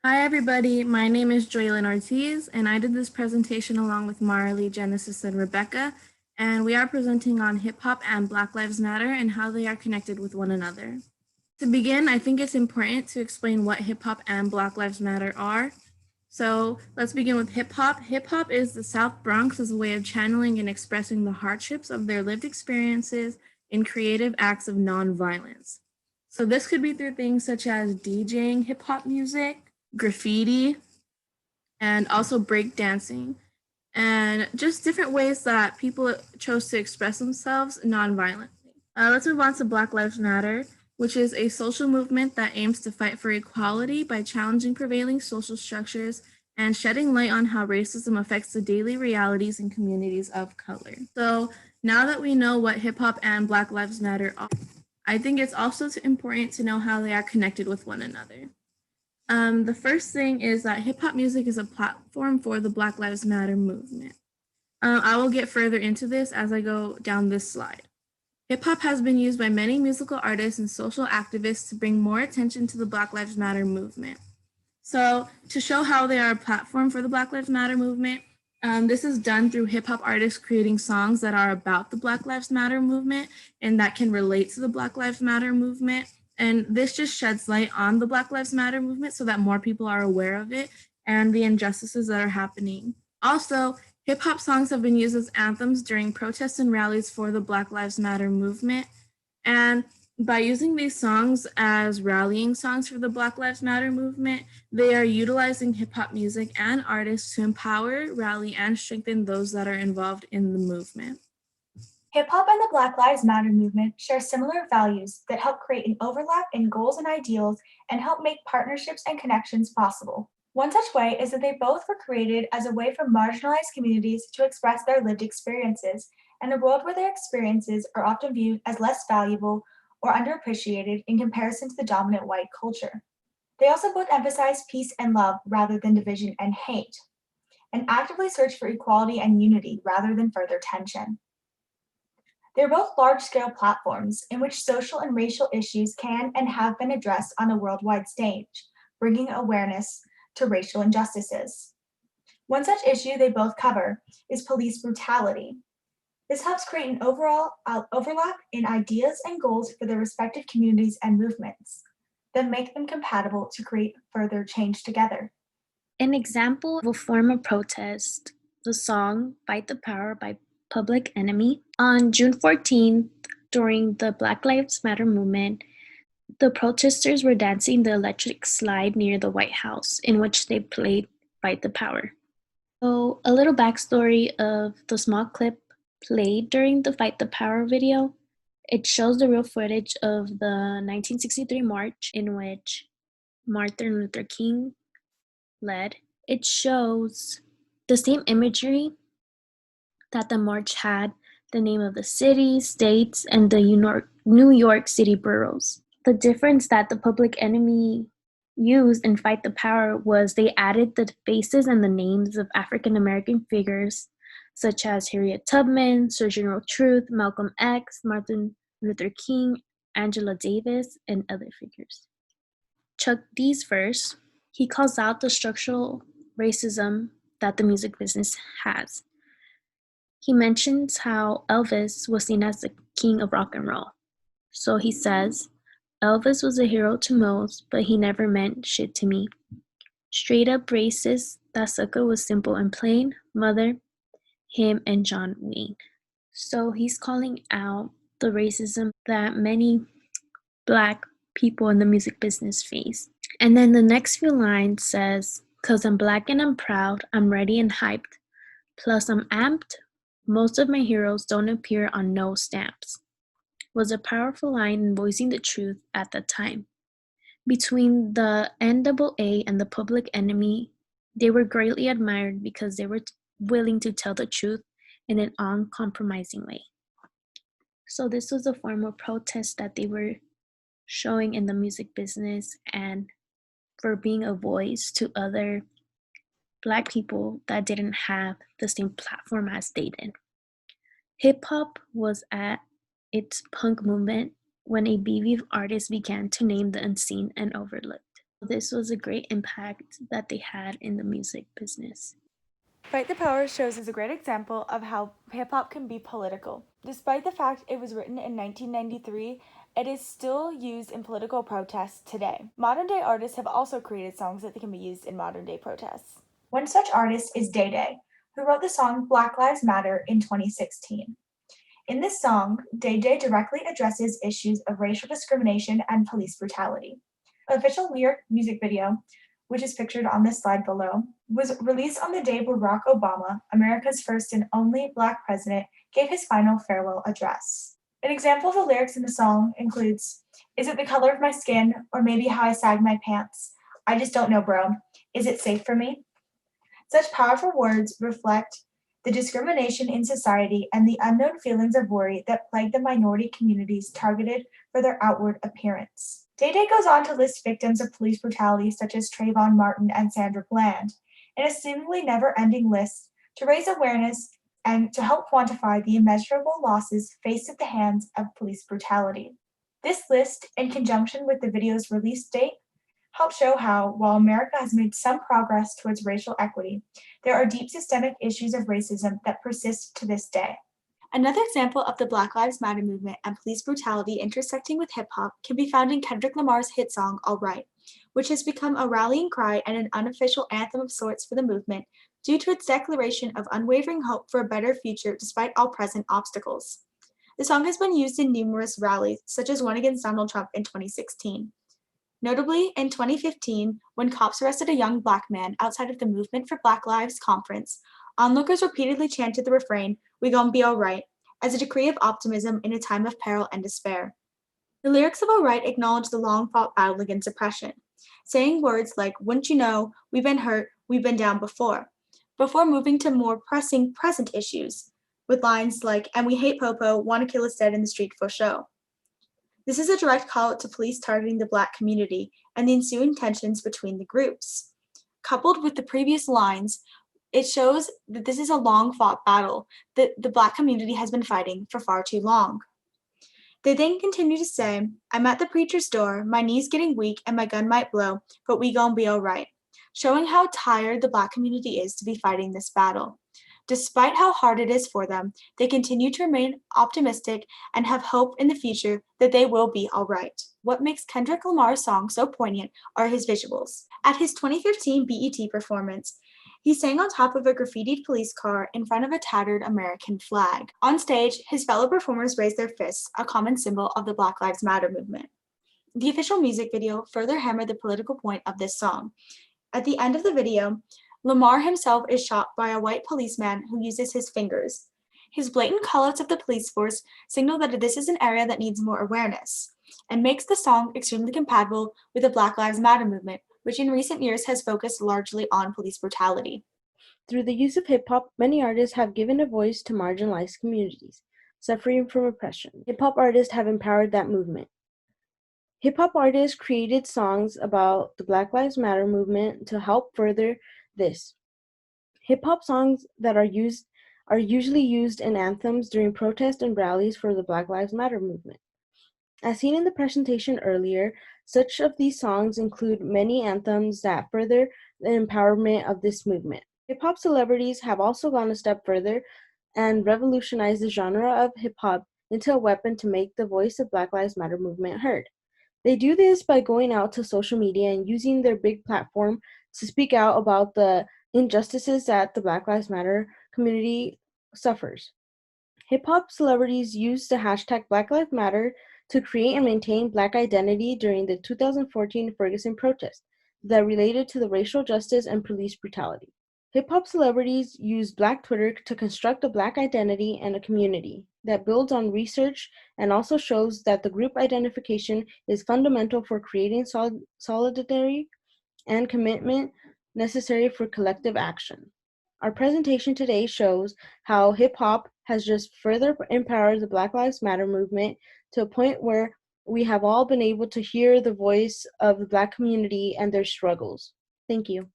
Hi, everybody. My name is Joylyn Ortiz, and I did this presentation along with Marley, Genesis, and Rebecca. And we are presenting on hip hop and Black Lives Matter and how they are connected with one another. To begin, I think it's important to explain what hip hop and Black Lives Matter are. So let's begin with hip hop. Hip hop is the South Bronx's way of channeling and expressing the hardships of their lived experiences in creative acts of nonviolence. So this could be through things such as DJing hip hop music, graffiti, and also breakdancing, and just different ways that people chose to express themselves nonviolently. Let's move on to Black Lives Matter, which is a social movement that aims to fight for equality by challenging prevailing social structures and shedding light on how racism affects the daily realities in communities of color. So now that we know what hip hop and Black Lives Matter are, I think it's also important to know how they are connected with one another. The first thing is that hip hop music is a platform for the Black Lives Matter movement. I will get further into this as I go down this slide. Hip hop has been used by many musical artists and social activists to bring more attention to the Black Lives Matter movement. So, to show how they are a platform for the Black Lives Matter movement, this is done through hip hop artists creating songs that are about the Black Lives Matter movement and that can relate to the Black Lives Matter movement. And this just sheds light on the Black Lives Matter movement so that more people are aware of it and the injustices that are happening. Also, hip hop songs have been used as anthems during protests and rallies for the Black Lives Matter movement. And by using these songs as rallying songs for the Black Lives Matter movement, they are utilizing hip hop music and artists to empower, rally, and strengthen those that are involved in the movement. Hip hop and the Black Lives Matter movement share similar values that help create an overlap in goals and ideals and help make partnerships and connections possible. One such way is that they both were created as a way for marginalized communities to express their lived experiences in a world where their experiences are often viewed as less valuable or underappreciated in comparison to the dominant white culture. They also both emphasize peace and love rather than division and hate, and actively search for equality and unity rather than further tension. They're both large-scale platforms in which social and racial issues can and have been addressed on a worldwide stage, bringing awareness to racial injustices. One such issue they both cover is police brutality. This helps create an overall overlap in ideas and goals for their respective communities and movements, then make them compatible to create further change together. An example of a form of protest, the song Fight the Power by Public Enemy. On June 14th, during the Black Lives Matter movement, the protesters were dancing the electric slide near the White House, in which they played Fight the Power. So, a little backstory of the small clip played during the Fight the Power video. It shows the real footage of the 1963 march in which Martin Luther King led. It shows the same imagery that the march had, the name of the city, states, and the New York City boroughs. The difference that the Public Enemy used in Fight the Power was they added the faces and the names of African American figures such as Harriet Tubman, Sojourner Truth, Malcolm X, Martin Luther King, Angela Davis, and other figures. Chuck D's verse, he calls out the structural racism that the music business has. He mentions how Elvis was seen as the king of rock and roll. So he says, Elvis was a hero to most, but he never meant shit to me. Straight up racist, that sucker was simple and plain, mother, him, and John Wayne. So he's calling out the racism that many Black people in the music business face. And then the next few lines says, cause I'm Black and I'm proud, I'm ready and hyped. Plus I'm amped. Most of my heroes don't appear on no stamps. Was a powerful line in voicing the truth at the time. Between the NAA and the Public Enemy, they were greatly admired because they were willing to tell the truth in an uncompromising way. So this was a form of protest that they were showing in the music business and for being a voice to other Black people that didn't have the same platform as they did. Hip hop was at its punk movement when a bevy of artists began to name the unseen and overlooked. This was a great impact that they had in the music business. Fight the Power shows is a great example of how hip-hop can be political. Despite the fact it was written in 1993, it is still used in political protests today. Modern-day artists have also created songs that can be used in modern-day protests. One such artist is Day Day, who wrote the song Black Lives Matter in 2016. In this song, Day Day directly addresses issues of racial discrimination and police brutality. The official lyric music video, which is pictured on this slide below, was released on the day Barack Obama, America's first and only Black president, gave his final farewell address. An example of the lyrics in the song includes, "Is it the color of my skin, or maybe how I sag my pants? I just don't know, bro. Is it safe for me?" Such powerful words reflect the discrimination in society and the unknown feelings of worry that plague the minority communities targeted for their outward appearance. Day Day goes on to list victims of police brutality such as Trayvon Martin and Sandra Bland, in a seemingly never-ending list to raise awareness and to help quantify the immeasurable losses faced at the hands of police brutality. This list, in conjunction with the video's release date, help show how, while America has made some progress towards racial equity, there are deep systemic issues of racism that persist to this day. Another example of the Black Lives Matter movement and police brutality intersecting with hip hop can be found in Kendrick Lamar's hit song All Right, which has become a rallying cry and an unofficial anthem of sorts for the movement due to its declaration of unwavering hope for a better future despite all present obstacles. The song has been used in numerous rallies, such as one against Donald Trump in 2016. Notably, in 2015, when cops arrested a young Black man outside of the Movement for Black Lives conference, onlookers repeatedly chanted the refrain, "We gon' be alright," as a decree of optimism in a time of peril and despair. The lyrics of All Right acknowledge the long-fought battle against oppression, saying words like, "Wouldn't you know, we've been hurt, we've been down before moving to more pressing present issues, with lines like, "And we hate Popo, wanna kill us dead in the street for show." This is a direct call out to police targeting the Black community and the ensuing tensions between the groups. Coupled with the previous lines, it shows that this is a long-fought battle that the Black community has been fighting for far too long. They then continue to say, "I'm at the preacher's door, my knees getting weak and my gun might blow, but we gon' be alright," showing how tired the Black community is to be fighting this battle. Despite how hard it is for them, they continue to remain optimistic and have hope in the future that they will be all right. What makes Kendrick Lamar's song so poignant are his visuals. At his 2015 BET performance, he sang on top of a graffitied police car in front of a tattered American flag. On stage, his fellow performers raised their fists, a common symbol of the Black Lives Matter movement. The official music video further hammered the political point of this song. At the end of the video, Lamar himself is shot by a white policeman who uses his fingers. His blatant callouts of the police force signal that this is an area that needs more awareness, and makes the song extremely compatible with the Black Lives Matter movement, which in recent years has focused largely on police brutality. Through the use of hip-hop, many artists have given a voice to marginalized communities suffering from oppression. Hip-hop artists have empowered that movement. Hip-hop artists created songs about the Black Lives Matter movement to help further this. Hip-hop songs that are usually used in anthems during protests and rallies for the Black Lives Matter movement. As seen in the presentation earlier, such of these songs include many anthems that further the empowerment of this movement. Hip-hop celebrities have also gone a step further and revolutionized the genre of hip-hop into a weapon to make the voice of Black Lives Matter movement heard. They do this by going out to social media and using their big platform to speak out about the injustices that the Black Lives Matter community suffers. Hip-hop celebrities use the hashtag Black Lives Matter to create and maintain Black identity during the 2014 Ferguson protest that related to the racial justice and police brutality. Hip-hop celebrities use Black Twitter to construct a Black identity and a community that builds on research and also shows that the group identification is fundamental for creating solidarity and commitment necessary for collective action. Our presentation today shows how hip-hop has just further empowered the Black Lives Matter movement to a point where we have all been able to hear the voice of the Black community and their struggles. Thank you.